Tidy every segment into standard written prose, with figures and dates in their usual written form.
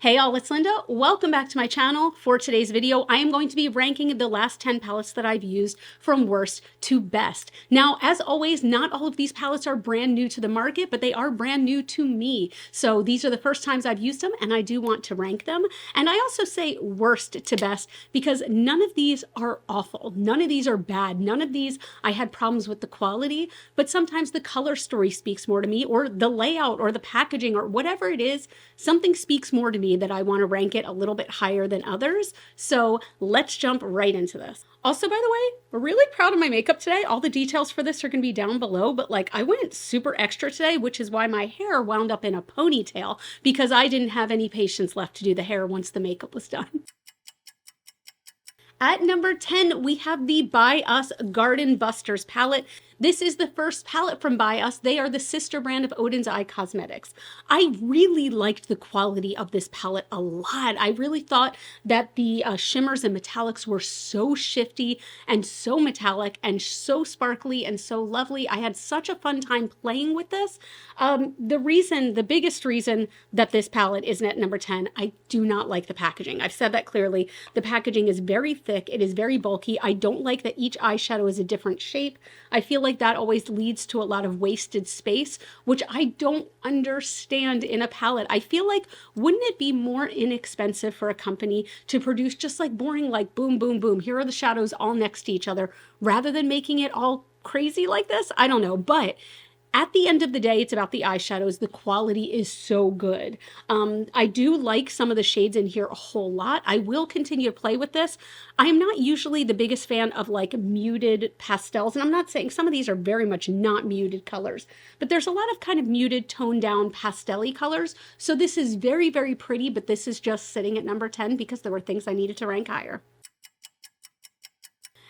Hey all, it's Linda. Welcome back to my channel. For today's video, I am going to be ranking the last 10 palettes that I've used from worst to best. Now, as always, not all of these palettes are brand new to the market, but they are brand new to me. So these are the first times I've used them and I do want to rank them. And I also say worst to best because none of these are awful. None of these are bad. None of these I had problems with the quality, but sometimes the color story speaks more to me, or the layout or the packaging or whatever it is, something speaks more to me that I want to rank it a little bit higher than others. So let's jump right into this. Also, by the way, we're really proud of my makeup today. All the details for this are going to be down below, but like I went super extra today, which is why my hair wound up in a ponytail because I didn't have any patience left to do the hair once the makeup was done. At number 10, we have the By Us Garden Busters palette. This is the first palette from By Us. They are the sister brand of Odin's Eye Cosmetics. I really liked the quality of this palette a lot. I really thought that the shimmers and metallics were so shifty and so metallic and so sparkly and so lovely. I had such a fun time playing with this. The biggest reason that this palette isn't at number 10, I do not like the packaging. I've said that clearly. The packaging is very thick. It is very bulky. I don't like that each eyeshadow is a different shape. I feel like that always leads to a lot of wasted space, which I don't understand in a palette. I feel like, wouldn't it be more inexpensive for a company to produce just like boring, like boom, boom, boom, here are the shadows all next to each other, rather than making it all crazy like this? I don't know, but at the end of the day, it's about the eyeshadows. The quality is so good. I do like some of the shades in here a whole lot. I will continue to play with this. I am not usually the biggest fan of like muted pastels, and I'm not saying some of these are very much not muted colors, but there's a lot of kind of muted, toned down pastel-y colors. So this is very, very pretty, but this is just sitting at number 10 because there were things I needed to rank higher.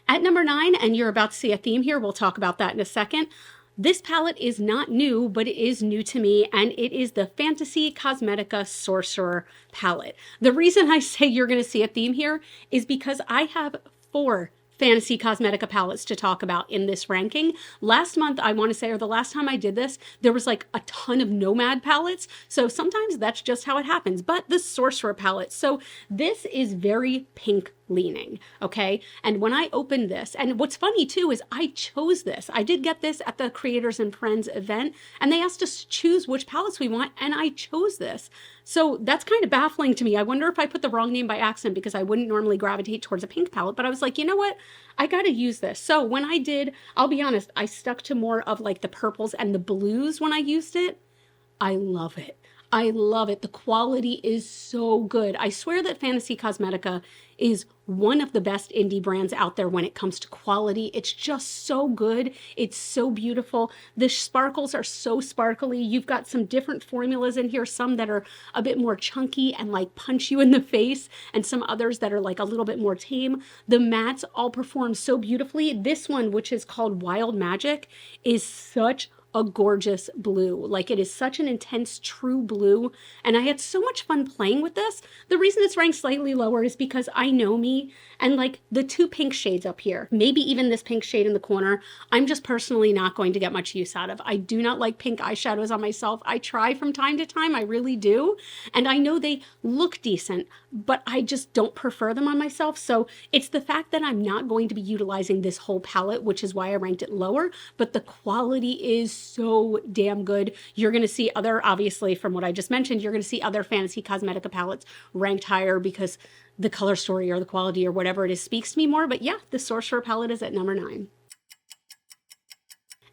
At number 9, and you're about to see a theme here, we'll talk about that in a second. This palette is not new, but it is new to me, and it is the Fantasy Cosmetica Sorcerer palette. The reason I say you're going to see a theme here is because I have 4 Fantasy Cosmetica palettes to talk about in this ranking. Last month, I want to say, or the last time I did this, there was like a ton of Nomad palettes. So sometimes that's just how it happens. But the Sorcerer palette. So this is very pink leaning, okay? And when I opened this, and what's funny too is I chose this. I did get this at the Creators and Friends event, and they asked us to choose which palettes we want, and I chose this. So that's kind of baffling to me. I wonder if I put the wrong name by accident because I wouldn't normally gravitate towards a pink palette, but I was like, you know what? I got to use this. So when I did, I'll be honest, I stuck to more of like the purples and the blues when I used it. I love it. I love it. The quality is so good. I swear that Fantasy Cosmetica is one of the best indie brands out there when it comes to quality. It's just so good. It's so beautiful. The sparkles are so sparkly. You've got some different formulas in here, some that are a bit more chunky and like punch you in the face, and some others that are like a little bit more tame. The mattes all perform so beautifully. This one, which is called Wild Magic, is such a gorgeous blue. Like, it is such an intense, true blue, and I had so much fun playing with this. The reason it's ranked slightly lower is because I know me, and like the 2 pink shades up here, maybe even this pink shade in the corner, I'm just personally not going to get much use out of. I do not like pink eyeshadows on myself. I try from time to time, I really do, and I know they look decent, but I just don't prefer them on myself. So it's the fact that I'm not going to be utilizing this whole palette, which is why I ranked it lower, but the quality is so damn good. You're going to see other, obviously from what I just mentioned, you're going to see other Fantasy Cosmetica palettes ranked higher because the color story or the quality or whatever it is speaks to me more. But yeah, the Sorcerer palette is at number 9.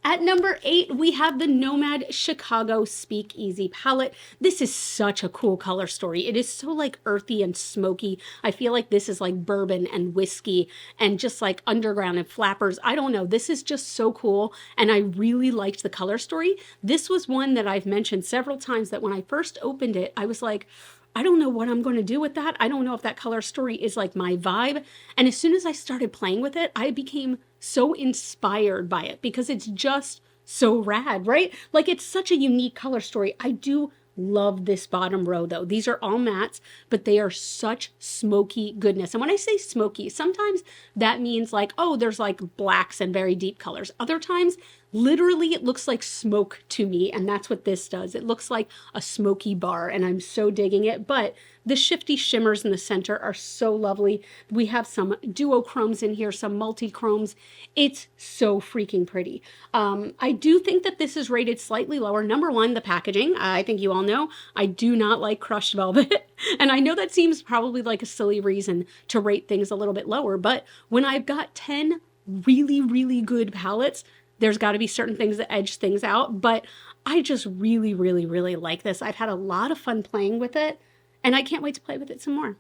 At number 8, we have the Nomad Chicago Speakeasy palette. This is such a cool color story. It is so like earthy and smoky. I feel like this is like bourbon and whiskey and just like underground and flappers. I don't know. This is just so cool, and I really liked the color story. This was one that I've mentioned several times that when I first opened it, I was like, I don't know what I'm going to do with that. I don't know if that color story is like my vibe. And as soon as I started playing with it, I became so inspired by it because it's just so rad, right? Like, it's such a unique color story. I do love this bottom row though. These are all mattes, but they are such smoky goodness. And when I say smoky, sometimes that means like, oh, there's like blacks and very deep colors. Other times, literally it looks like smoke to me, and that's what this does. It looks like a smoky bar, and I'm so digging it. But The shifty shimmers in the center are so lovely. We have some duochromes in here, some multi-chromes. It's so freaking pretty. I do think that this is rated slightly lower. Number one, the packaging. I think you all know I do not like crushed velvet. And I know that seems probably like a silly reason to rate things a little bit lower, but when I've got 10 really, really good palettes, there's got to be certain things that edge things out, but I just really, really, really like this. I've had a lot of fun playing with it, and I can't wait to play with it some more.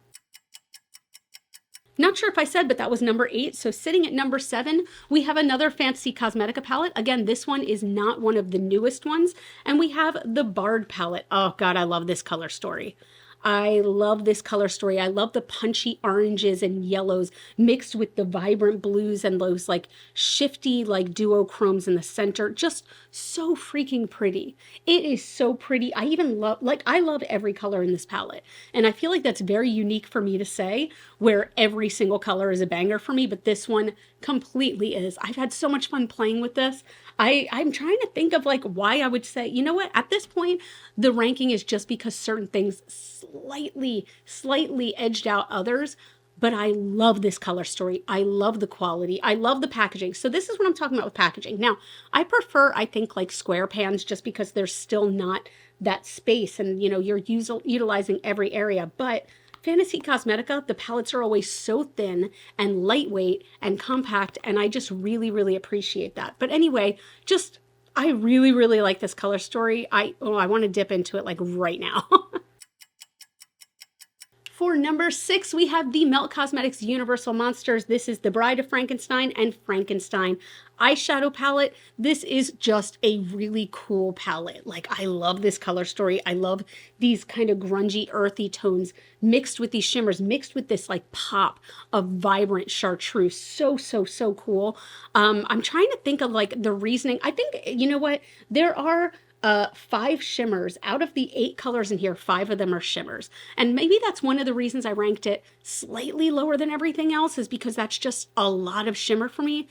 Not sure if I said, but that was number 8. So sitting at number 7, we have another Fantasy Cosmetica palette. Again, this one is not one of the newest ones, and we have the Bard palette. Oh God, I love this color story. I love this color story. I love the punchy oranges and yellows mixed with the vibrant blues and those like shifty like duochromes in the center. Just so freaking pretty. It is so pretty. I even love, like, I love every color in this palette. And I feel like that's very unique for me to say, where every single color is a banger for me, but this one completely is. I've had so much fun playing with this. I'm trying to think of like why I would say, you know what, at this point, the ranking is just because certain things slightly edged out others, but I love this color story. I love the quality. I love the packaging. So this is what I'm talking about with packaging. Now, I prefer, I think, like square pans just because there's still not that space and, you know, you're utilizing every area, but Fantasy Cosmetica, the palettes are always so thin and lightweight and compact, and I just really, really appreciate that. But anyway, just, I really, really like this color story. I want to dip into it like right now. For number 6, we have the Melt Cosmetics Universal Monsters. This is the Bride of Frankenstein and Frankenstein eyeshadow palette. This is just a really cool palette. Like, I love this color story. I love these kind of grungy, earthy tones mixed with these shimmers, mixed with this like pop of vibrant chartreuse. So, so, so cool. I'm trying to think of like the reasoning. I think, you know what? There are 5 shimmers. Out of the 8 colors in here, 5 of them are shimmers. And maybe that's one of the reasons I ranked it slightly lower than everything else, is because that's just a lot of shimmer for me.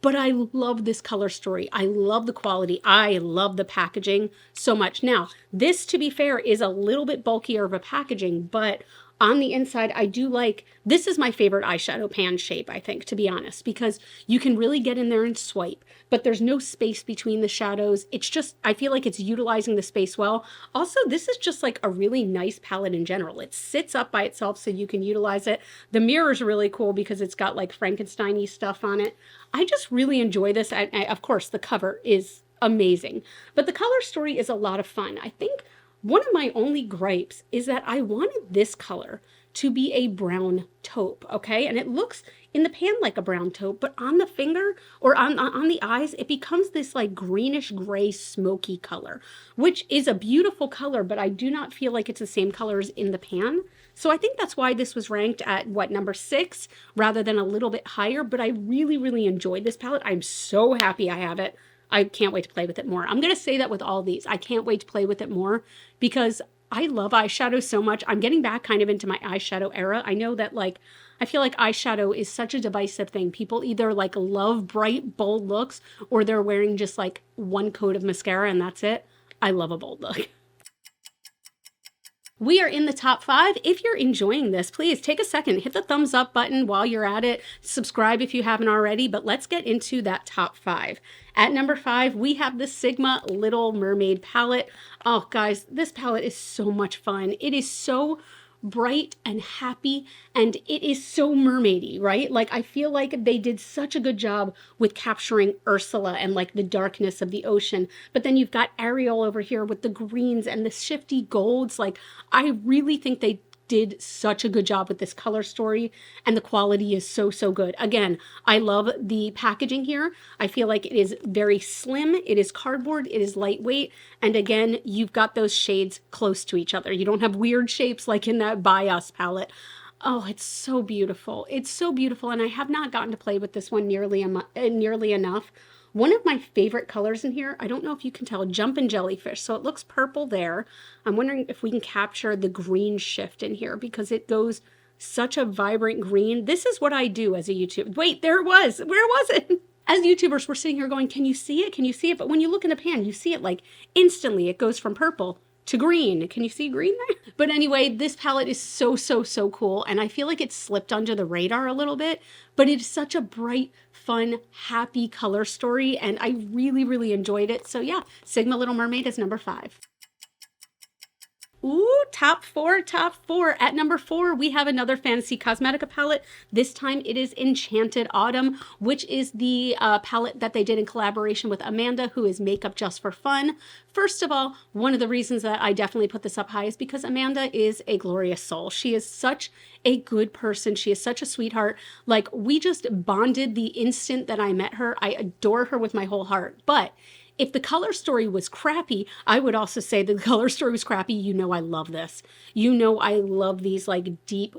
But I love this color story. I love the quality. I love the packaging so much. Now, this, to be fair, is a little bit bulkier of a packaging, but on the inside, I do like, this is my favorite eyeshadow pan shape, I think, to be honest, because you can really get in there and swipe, but there's no space between the shadows. It's just, I feel like it's utilizing the space well. Also, this is just like a really nice palette in general. It sits up by itself so you can utilize it. The mirror is really cool because it's got like Frankenstein-y stuff on it. I just really enjoy this. Of course, the cover is amazing, but the color story is a lot of fun. I think one of my only gripes is that I wanted this color to be a brown taupe, okay? And it looks in the pan like a brown taupe, but on the finger or on the eyes, it becomes this like greenish gray smoky color, which is a beautiful color, but I do not feel like it's the same color as in the pan. So I think that's why this was ranked at, what, number 6 rather than a little bit higher, but I really, really enjoyed this palette. I'm so happy I have it. I can't wait to play with it more. I'm going to say that with all these. I can't wait to play with it more because I love eyeshadow so much. I'm getting back kind of into my eyeshadow era. I know that, like, I feel like eyeshadow is such a divisive thing. People either like love bright, bold looks, or they're wearing just like one coat of mascara and that's it. I love a bold look. We are in the top 5. If you're enjoying this, please take a second, hit the thumbs up button while you're at it. Subscribe if you haven't already, but let's get into that top 5. At number 5, we have the Sigma Little Mermaid palette. Oh, guys, this palette is so much fun. It is so bright and happy, and it is so mermaidy, right? Like, I feel like they did such a good job with capturing Ursula and like the darkness of the ocean, but then you've got Ariel over here with the greens and the shifty golds. Like, I really think they did such a good job with this color story, and the quality is so, so good. Again, I love the packaging here. I feel like it is very slim, it is cardboard, it is lightweight, and again, you've got those shades close to each other. You don't have weird shapes like in that By Us palette. Oh, it's so beautiful. It's so beautiful, and I have not gotten to play with this one nearly enough. One of my favorite colors in here, I don't know if you can tell, Jumpin' Jellyfish. So it looks purple there. I'm wondering if we can capture the green shift in here because it goes such a vibrant green. This is what I do as a YouTuber. Wait, there it was. Where was it? As YouTubers, we're sitting here going, can you see it? Can you see it? But when you look in the pan, you see it like instantly. It goes from purple to green. Can you see green there? But anyway, this palette is so, so, so cool. And I feel like it slipped under the radar a little bit, but it's such a bright, fun, happy color story. And I really, really enjoyed it. So yeah, Sigma Little Mermaid is number 5. Ooh, top four, top four. At number 4, we have another Fantasy Cosmetica palette. This time it is Enchanted Autumn, which is the palette that they did in collaboration with Amanda, who is Makeup Just for Fun. First of all, one of the reasons that I definitely put this up high is because Amanda is a glorious soul. She is such a good person. She is such a sweetheart. Like, we just bonded the instant that I met her. I adore her with my whole heart. But if the color story was crappy, I would also say the color story was crappy. You know I love this. You know I love these deep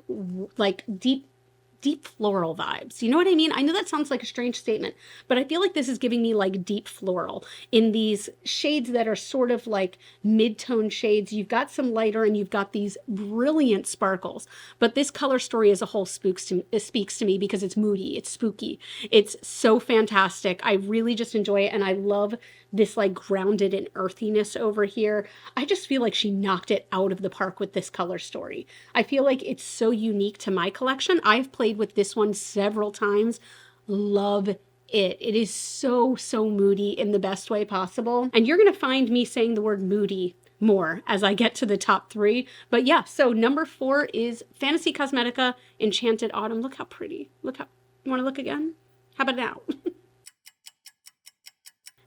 floral vibes. You know what I mean? I know that sounds like a strange statement, but I feel like this is giving me like deep floral in these shades that are sort of like mid-tone shades. You've got some lighter and you've got these brilliant sparkles, but this color story as a whole speaks to me because it's moody, it's spooky, it's so fantastic. I really just enjoy it, and I love this like grounded and earthiness over here. I just feel like she knocked it out of the park with this color story. I feel like it's so unique to my collection. I've played with this one several times. Love it. It is so, so moody in the best way possible. And you're going to find me saying the word moody more as I get to the top 3. But yeah, so number 4 is Fantasy Cosmetica Enchanted Autumn. Look how pretty. Look how, you want to look again? How about now?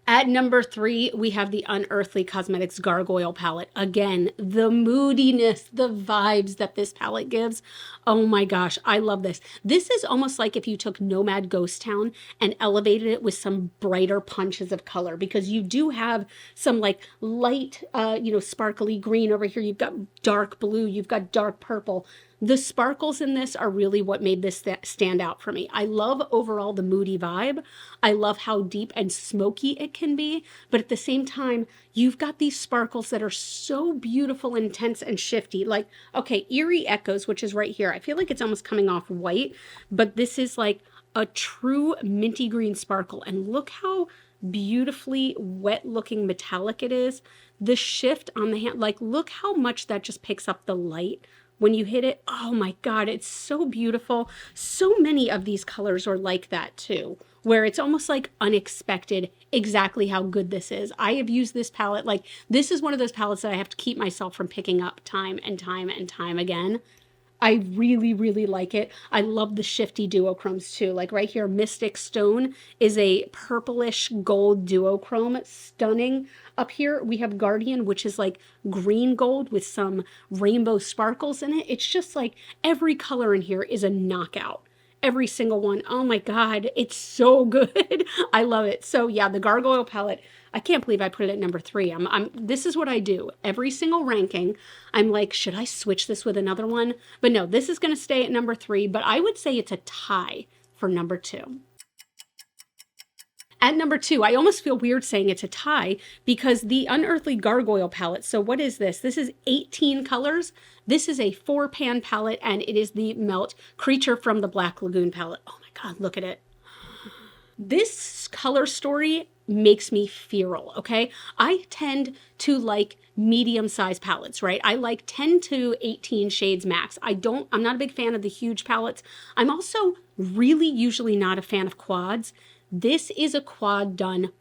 At number 3, we have the Unearthly Cosmetics Gargoyle palette. Again, the moodiness, the vibes that this palette gives. Oh my gosh, I love this. This is almost like if you took Nomad Ghost Town and elevated it with some brighter punches of color, because you do have some like light, sparkly green over here. You've got dark blue, you've got dark purple. The sparkles in this are really what made this stand out for me. I love overall the moody vibe. I love how deep and smoky it can be, but at the same time, you've got these sparkles that are so beautiful, intense, and shifty. Like, okay, Eerie Echoes, which is right here. I feel like it's almost coming off white, but this is like a true minty green sparkle. And look how beautifully wet looking metallic it is. The shift on the hand, like look how much that just picks up the light when you hit it. Oh my God, it's so beautiful. So many of these colors are like that too, where it's almost like unexpected exactly how good this is. I have used this palette, like this is one of those palettes that I have to keep myself from picking up time and time and time again. I really, really like it. I love the shifty duochromes too. Like right here, Mystic Stone is a purplish gold duochrome. Stunning. Up here, we have Guardian, which is like green gold with some rainbow sparkles in it. It's just like every color in here is a knockout. Every single one. Oh my God, it's so good. I love it. So yeah, the Gargoyle palette, I can't believe I put it at number 3. This is what I do. Every single ranking, I'm like, should I switch this with another one? But no, this is going to stay at number 3, but I would say it's a tie for number 2. At number 2, I almost feel weird saying it's a tie because the Unearthly Gargoyle palette, so what is this? This is 18 colors. This is a 4-pan palette, and it is the Melt Creature from the Black Lagoon palette. Oh my God, look at it. This color story makes me feral, okay? I tend to like medium-sized palettes, right? I like 10 to 18 shades max. I'm not a big fan of the huge palettes. I'm also really usually not a fan of quads. This is a quad done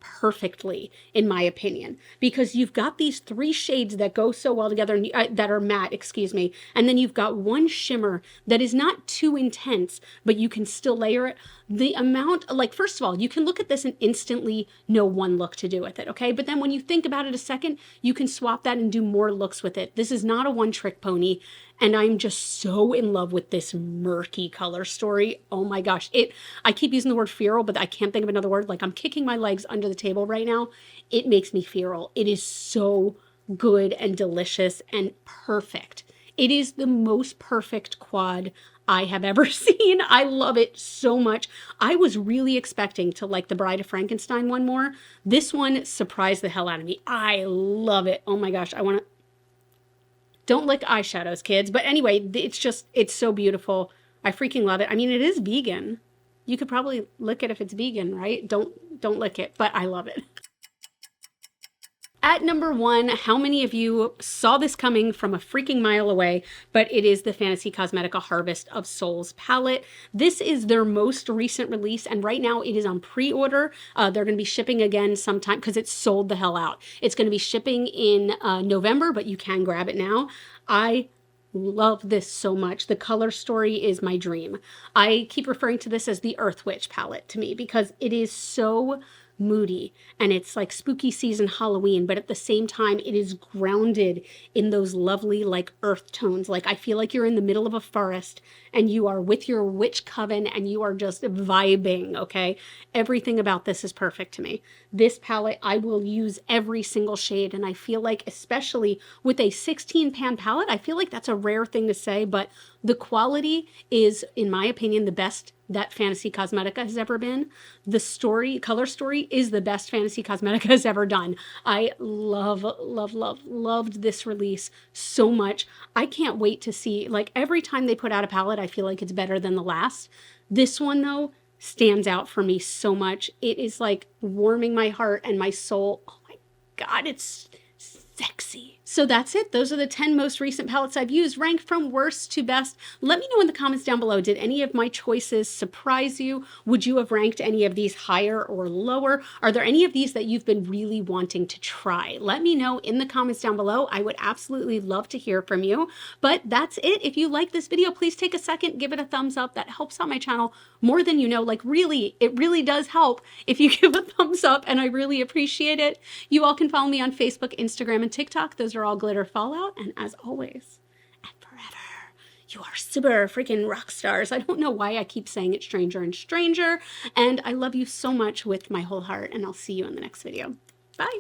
perfectly, in my opinion, because you've got these 3 shades that go so well together, that are matte, excuse me, and then you've got one shimmer that is not too intense, but you can still layer it. The amount, like, first of all, you can look at this and instantly know one look to do with it, okay? But then when you think about it a second, you can swap that and do more looks with it. This is not a one-trick pony, and I'm just so in love with this murky color story. Oh my gosh. I keep using the word feral, but I can't think of another word. Like, I'm kicking my legs under the table right now. It makes me feral. It is so good and delicious and perfect. It is the most perfect quad I have ever seen. I love it so much. I was really expecting to like the Bride of Frankenstein one more. This one surprised the hell out of me. I love it. Oh my gosh. Don't lick eyeshadows, kids. But anyway, it's so beautiful. I freaking love it. I mean, it is vegan. You could probably lick it if it's vegan, right? Don't lick it, but I love it. At number 1, how many of you saw this coming from a freaking mile away? But it is the Fantasy Cosmetica Harvest of Souls palette. This is their most recent release, and right now it is on pre-order. They're going to be shipping again sometime because it's sold the hell out. It's going to be shipping in November, but you can grab it now. I love this so much. The color story is my dream. I keep referring to this as the Earth Witch palette to me because it is so moody and it's like spooky season Halloween, but at the same time it is grounded in those lovely like earth tones. Like I feel like you're in the middle of a forest and you are with your witch coven and you are just vibing, okay? Everything about this is perfect to me. This palette I will use every single shade, and I feel like especially with a 16 pan palette, I feel like that's a rare thing to say, but the quality is, in my opinion, the best that Fantasy Cosmetica has ever been. The story, color story, is the best Fantasy Cosmetica has ever done. I loved this release so much. I can't wait to see, like every time they put out a palette, I feel like it's better than the last. This one though stands out for me so much. It is like warming my heart and my soul. Oh my God, it's sexy. So that's it. Those are the 10 most recent palettes I've used, ranked from worst to best. Let me know in the comments down below, did any of my choices surprise you? Would you have ranked any of these higher or lower? Are there any of these that you've been really wanting to try? Let me know in the comments down below. I would absolutely love to hear from you. But that's it. If you like this video, please take a second, give it a thumbs up. That helps out my channel more than you know. Like really, it really does help if you give a thumbs up, and I really appreciate it. You all can follow me on Facebook, Instagram, and TikTok. Those are all Glitter Fallout, and as always and forever, you are super freaking rock stars. I don't know why I keep saying it stranger and stranger, and I love you so much with my whole heart, and I'll see you in the next video. Bye.